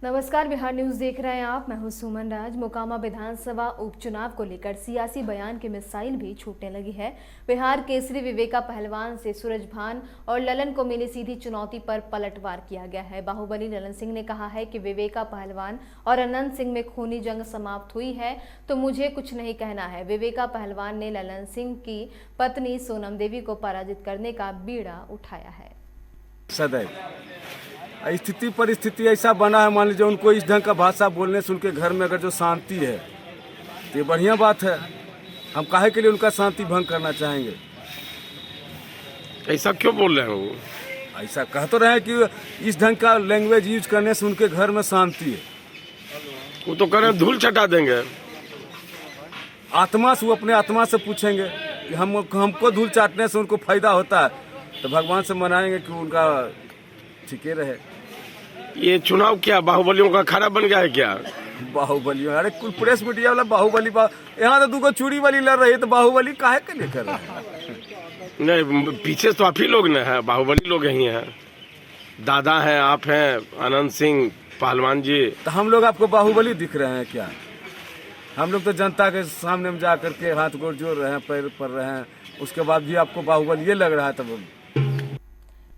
नमस्कार, बिहार न्यूज देख रहे हैं आप। मैं हूं सुमन राज। मोकामा विधानसभा उपचुनाव को लेकर सियासी बयान की मिसाइल भी छूटने लगी है। बिहार केसरी विवेका पहलवान से सूरजभान और ललन को मिली सीधी चुनौती पर पलटवार किया गया है। बाहुबली ललन सिंह ने कहा है कि विवेका पहलवान और अनंत सिंह में खूनी जंग समाप्त हुई है तो मुझे कुछ नहीं कहना है। विवेका पहलवान ने ललन सिंह की पत्नी सोनम देवी को पराजित करने का बीड़ा उठाया है। सदैव स्थिति परिस्थिति ऐसा बना है, मान लीजिए उनको इस ढंग का भाषा बोलने से उनके घर में अगर जो शांति है तो ये बढ़िया बात है। हम काहे के लिए उनका शांति भंग करना चाहेंगे? ऐसा क्यों बोल रहे हैं वो? ऐसा कह तो रहे हैं कि इस ढंग का लैंग्वेज यूज करने से उनके घर में शांति है। वो तो कह रहे हैं धूल चटा देंगे। आत्मा से वो अपने आत्मा से पूछेंगे कि हमको धूल चाटने से उनको फायदा होता है तो भगवान से मनाएंगे कि उनका ठीक रहे। ये चुनाव क्या बाहुबलियों का अखाड़ा बन गया है क्या? बाहुबली, अरे कुल प्रेस मीडिया वाला बाहुबली यहाँ तो दूगो चूड़ी वाली लड़ रही है तो बाहुबली काहे के लिए कर रहे हैं? नहीं, पीछे तो आप ही लोग ने हैं, बाहुबली लोग ही हैं। दादा हैं, आप हैं, अनंत सिंह पहलवान जी। तो हम लोग आपको बाहुबली दिख रहे हैं क्या? हम लोग तो जनता के सामने में जा करके हाथ गोड़ जोड़ रहे हैं, पैर पड़ रहे हैं, उसके बाद भी आपको बाहुबली ये लग रहा है। तब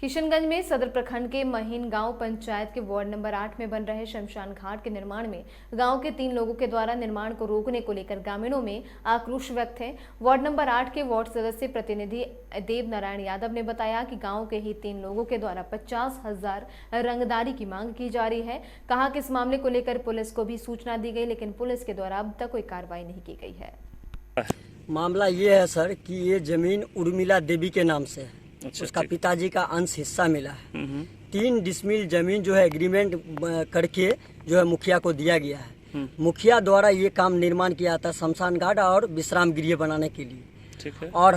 किशनगंज में सदर प्रखंड के महीन गांव पंचायत के वार्ड नंबर 8 में बन रहे शमशान घाट के निर्माण में गांव के 3 लोगों के द्वारा निर्माण को रोकने को लेकर ग्रामीणों में आक्रोश व्यक्त है। वार्ड नंबर 8 के वार्ड सदस्य प्रतिनिधि देव नारायण यादव ने बताया कि गांव के ही 3 लोगों के द्वारा 50,000 रंगदारी की मांग की जा रही है। कहा कि इस मामले को लेकर पुलिस को भी सूचना दी गई, लेकिन पुलिस के द्वारा अब तक कोई कार्रवाई नहीं की गई है। मामला ये है सर कि ये जमीन उर्मिला देवी के नाम से है। उसका पिताजी का अंश हिस्सा मिला है। 3 डिसमिल जमीन जो है एग्रीमेंट करके जो है मुखिया को दिया गया है। मुखिया द्वारा ये काम निर्माण किया था शमशान घाट और विश्राम गृह बनाने के लिए। ठीक है। और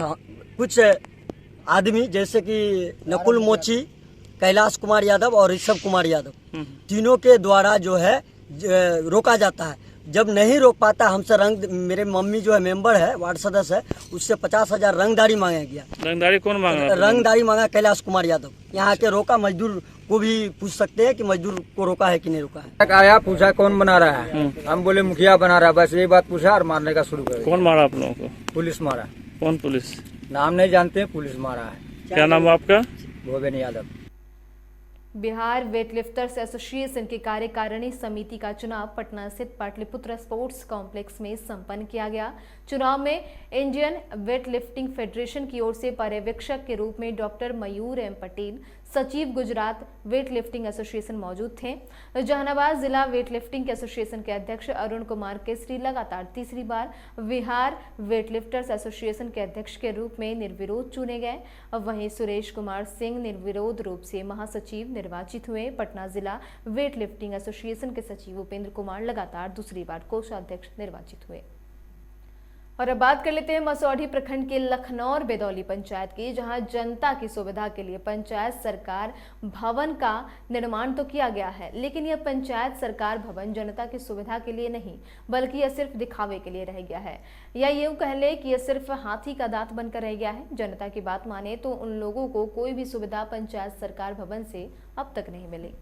कुछ आदमी जैसे कि नकुल मोची, कैलाश कुमार यादव और ऋषभ कुमार यादव, तीनों के द्वारा जो है रोका जाता है। जब नहीं रोक पाता हमसे मेरे मम्मी जो है मेंबर है, वार्ड सदस्य है, उससे 50,000 रंगदारी मांगा गया। रंगदारी कौन मांगा? रंगदारी मांगा कैलाश कुमार यादव। यहाँ के रोका, मजदूर को भी पूछ सकते हैं कि मजदूर को रोका है कि नहीं रोका है। आया पूछा कौन बना रहा है, हम बोले मुखिया बना रहा है, बस यही बात पूछा और मारने का शुरू कर। कौन मारा आप लोगों को? पुलिस मारा। कौन पुलिस? नाम नहीं जानते, पुलिस मारा है। क्या नाम है आपका? भूपेन यादव। बिहार वेटलिफ्टर्स एसोसिएशन की कार्यकारिणी समिति का चुनाव पटना स्थित पाटलिपुत्र स्पोर्ट्स कॉम्प्लेक्स में संपन्न किया गया। चुनाव में इंडियन वेटलिफ्टिंग फेडरेशन की ओर से पर्यवेक्षक के रूप में डॉक्टर मयूर एम पटेल, सचिव गुजरात वेटलिफ्टिंग एसोसिएशन मौजूद थे। जहानाबाद जिला वेटलिफ्टिंग एसोसिएशन के अध्यक्ष अरुण कुमार केसरी लगातार तीसरी बार बिहार वेटलिफ्टर्स एसोसिएशन के अध्यक्ष के रूप में निर्विरोध चुने गए। वहीं सुरेश कुमार सिंह निर्विरोध रूप से महासचिव निर्वाचित हुए। पटना जिला वेटलिफ्टिंग एसोसिएशन के सचिव उपेंद्र कुमार लगातार दूसरी बार कोषाध्यक्ष निर्वाचित हुए। और अब बात कर लेते हैं मसौढ़ी प्रखंड के लखनौर बेदौली पंचायत की, जहां जनता की सुविधा के लिए पंचायत सरकार भवन का निर्माण तो किया गया है, लेकिन यह पंचायत सरकार भवन जनता की सुविधा के लिए नहीं बल्कि यह सिर्फ दिखावे के लिए रह गया है, या यूं कह ले कि यह सिर्फ हाथी का दांत बनकर रह गया है। जनता की बात माने तो उन लोगों को कोई भी सुविधा पंचायत सरकार भवन से अब तक नहीं मिली।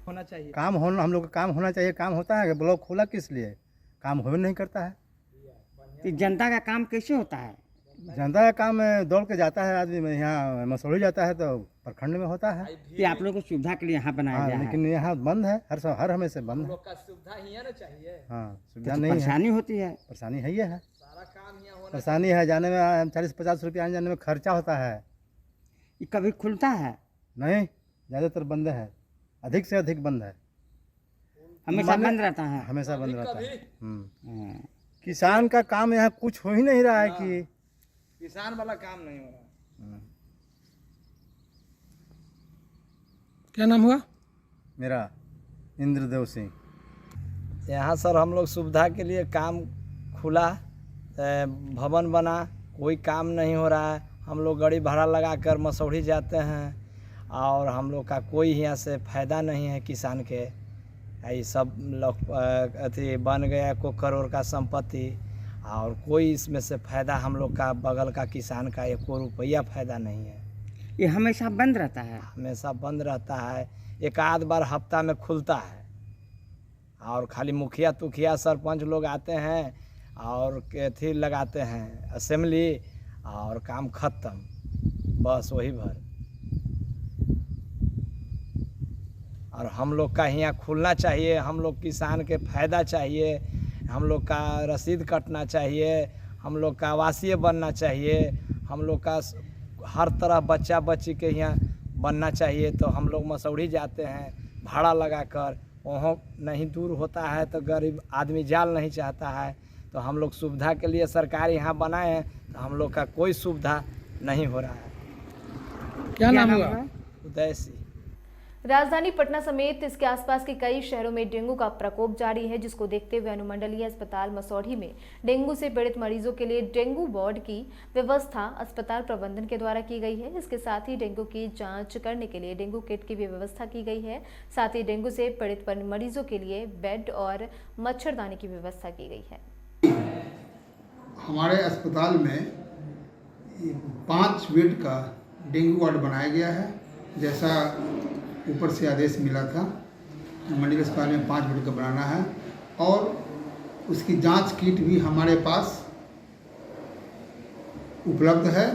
होना चाहिए काम होना, हम लोग का काम होना चाहिए। काम होता है? ब्लॉक खोला किस लिए? काम हो नहीं करता है। जनता का काम कैसे होता है? जनता का काम दौड़ के जाता है आदमी, यहाँ मसौढ़ी जाता है तो प्रखंड में होता है। ये आप लोगों को सुविधा के लिए यहाँ बनाया गया है, लेकिन यहाँ बंद है, हर हमेशा बंद है। सुविधा ही ना चाहिए। हाँ, सुविधा नहीं है, परेशानी होती है। परेशानी है, ये है परेशानी है। जाने में 40-50 रुपया आने जाने में खर्चा होता है। ये कभी खुलता है? नहीं, ज़्यादातर बंद है, अधिक से अधिक बंद है। हमेशा बंद रहता है? हमेशा बंद रहता है। किसान का काम यहाँ कुछ हो ही नहीं रहा है कि किसान वाला काम नहीं हो रहा। क्या नाम हुआ? मेरा इंद्रदेव सिंह। यहाँ सर हम लोग सुविधा के लिए काम खुला, भवन बना, कोई काम नहीं हो रहा है। हम लोग गाड़ी भाड़ा लगा कर मसौढ़ी जाते हैं और हम लोग का कोई यहाँ से फ़ायदा नहीं है किसान के। ये सब लोग अथी बन गया 1 करोड़ का संपत्ति और कोई इसमें से फ़ायदा हम लोग का बगल का किसान का 1 रुपया फ़ायदा नहीं है। ये हमेशा बंद रहता है? हमेशा बंद रहता है, एक आध बार हफ्ता में खुलता है। और खाली मुखिया तुखिया सरपंच लोग आते हैं और अथी लगाते हैं असेंबली और काम खत्म, बस वही भर। और हम लोग का यहाँ खुलना चाहिए, हम लोग किसान के फायदा चाहिए, हम लोग का रसीद कटना चाहिए, हम लोग का आवासीय बनना चाहिए, हम लोग का हर तरह बच्चा बच्ची के यहाँ बनना चाहिए। तो हम लोग मसौढ़ी जाते हैं भाड़ा लगाकर, वहाँ नहीं दूर होता है तो गरीब आदमी जाल नहीं चाहता है। तो हम लोग सुविधा के लिए सरकार यहाँ बनाए हैं, तो हम लोग का कोई सुविधा नहीं हो रहा है। क्या नाम हुआ? उदय सिंह। राजधानी पटना समेत इसके आसपास के कई शहरों में डेंगू का प्रकोप जारी है, जिसको देखते हुए अनुमंडलीय अस्पताल मसौढ़ी में डेंगू से पीड़ित मरीजों के लिए डेंगू वार्ड की व्यवस्था अस्पताल प्रबंधन के द्वारा की गई है। इसके साथ ही डेंगू की जांच करने के लिए डेंगू किट की भी व्यवस्था की गई है। साथ ही डेंगू से पीड़ित मरीजों के लिए बेड और मच्छरदानी की व्यवस्था की गई है। हमारे अस्पताल में 5 बेड का डेंगू वार्ड बनाया गया है, जैसा ऊपर से आदेश मिला था। मंडी अस्पताल में 5 बेड का बनाना है और उसकी जांच किट भी हमारे पास उपलब्ध है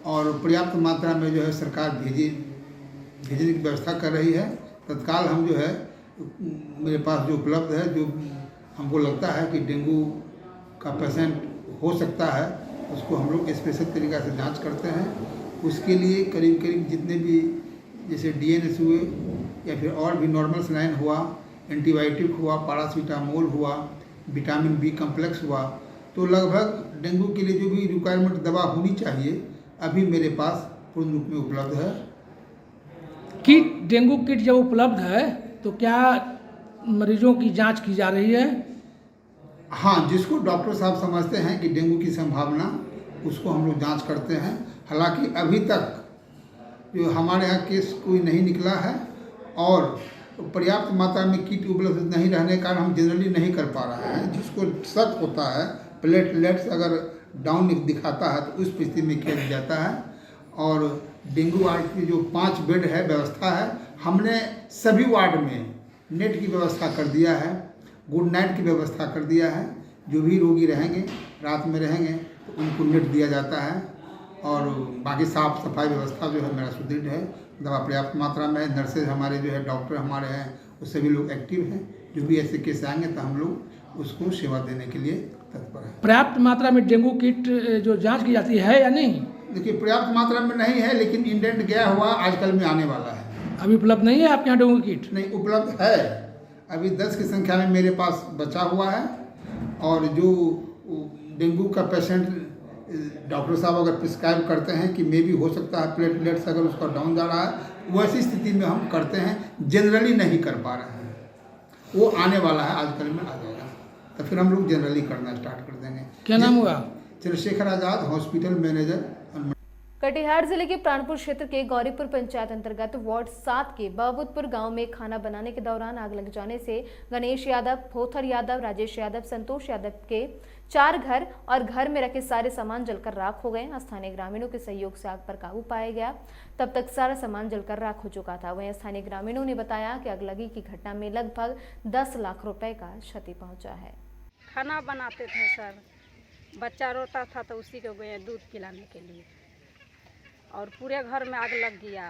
और पर्याप्त मात्रा में जो है सरकार भेजने की व्यवस्था कर रही है। तत्काल हम जो है मेरे पास जो उपलब्ध है, जो हमको लगता है कि डेंगू का पेशेंट हो सकता है, उसको हम लोग स्पेशल तरीक़ा से जांच करते हैं। उसके लिए करीब करीब जितने भी जैसे डीएनएस हुए या फिर और भी नॉर्मल सलाइन हुआ, एंटीबायोटिक हुआ, पैरासीटामोल हुआ, विटामिन बी कम्प्लेक्स हुआ, तो लगभग डेंगू के लिए जो भी रिक्वायरमेंट दवा होनी चाहिए अभी मेरे पास पूर्ण रूप में उपलब्ध है। किट, डेंगू किट जब उपलब्ध है तो क्या मरीजों की जांच की जा रही है? हाँ, जिसको डॉक्टर साहब समझते हैं कि डेंगू की संभावना, उसको हम लोग जांच करते हैं। हालांकि अभी तक जो हमारे यहाँ केस कोई नहीं निकला है और पर्याप्त मात्रा में किट उपलब्ध नहीं रहने के कारण हम जनरली नहीं कर पा रहे हैं। जिसको शक होता है, प्लेटलेट्स अगर डाउन दिखाता है तो उस स्थिति में किया जाता है। और डेंगू वार्ड की जो 5 बेड है व्यवस्था है, हमने सभी वार्ड में नेट की व्यवस्था कर दिया है, गुड नाइट की व्यवस्था कर दिया है। जो भी रोगी रहेंगे, रात में रहेंगे तो उनको नेट दिया जाता है और बाकी साफ सफाई व्यवस्था जो है मेरा सुदृढ़ है। दवा पर्याप्त मात्रा में, नर्सेज हमारे जो है, डॉक्टर हमारे हैं, वो सभी लोग एक्टिव हैं। जो भी ऐसे केस आएंगे तो हम लोग उसको सेवा देने के लिए तत्पर हैं। पर्याप्त मात्रा में डेंगू किट जो जांच की जाती है या नहीं? देखिए, पर्याप्त मात्रा में नहीं है, लेकिन इंडेंट गया हुआ आजकल में आने वाला है। अभी उपलब्ध नहीं है आपके यहाँ डेंगू किट? नहीं, उपलब्ध है। अभी 10 की संख्या में मेरे पास बचा हुआ है और जो डेंगू का पेशेंट डॉक्टर साहब अगर प्रिस्क्राइब करते हैं कि मे भी हो सकता है प्लेटलेट्स अगर उसका डाउन जा रहा है, वैसी स्थिति में हम करते हैं। जनरली नहीं कर पा रहे हैं, वो आने वाला है, आजकल में आ जाएगा तो फिर हम लोग जनरली करना स्टार्ट कर देंगे। क्या नाम हुआ? Chandrashekhar Azad, hospital manager. कटिहार जिले के प्राणपुर क्षेत्र के गौरीपुर पंचायत अंतर्गत वार्ड 7 के बहाबुदपुर गांव में खाना बनाने के दौरान आग लग जाने से गणेश यादव, फोथर यादव, राजेश यादव, संतोष यादव के 4 घर और घर में रखे सारे सामान जलकर राख हो गए। स्थानीय ग्रामीणों के सहयोग से आग पर काबू पाया गया। तब तक सारा सामान जलकर राख हो चुका था। वहीं स्थानीय ग्रामीणों ने बताया कि आगलगी की घटना में लगभग 10 लाख रुपए का क्षति पहुंचा है। खाना बनाते थे सर, बच्चा रोता था तो उसी को गए दूध पिलाने के लिए और पूरे घर में आग लग गया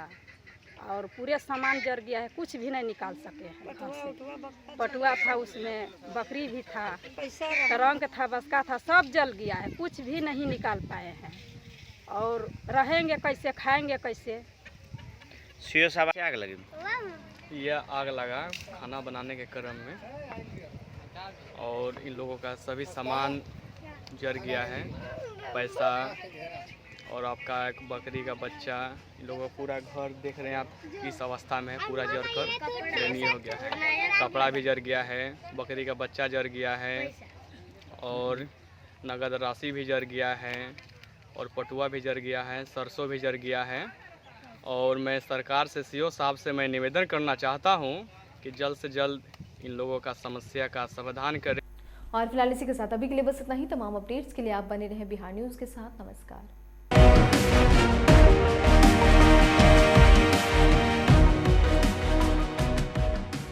और पूरे सामान जल गया है। कुछ भी नहीं निकाल सके हैं घर से। पटुआ था, उसमें बकरी भी था, तरंग था, बसका था, सब जल गया है। कुछ भी नहीं निकाल पाए हैं और रहेंगे कैसे, खाएंगे कैसे? सीओ साहब, क्या आग लगी? यह आग लगा खाना बनाने के क्रम में और इन लोगों का सभी सामान जल गया है। पैसा और आपका एक बकरी का बच्चा, इन लोगों का पूरा घर देख रहे हैं आप इस अवस्था में पूरा जल कर दयनीय हो गया है। कपड़ा भी जल गया है, बकरी का बच्चा जल गया है और नगद राशि भी जल गया है और पटुआ भी जल गया है, सरसों भी जल गया है। और मैं सरकार से, सीओ साहब से मैं निवेदन करना चाहता हूं कि जल्द से जल्द इन लोगों का समस्या का समाधान करें। और फिलहाल इसी के साथ अभी के लिए बस इतना ही। तमाम अपडेट्स के लिए आप बने रहें बिहार न्यूज़ के साथ। नमस्कार।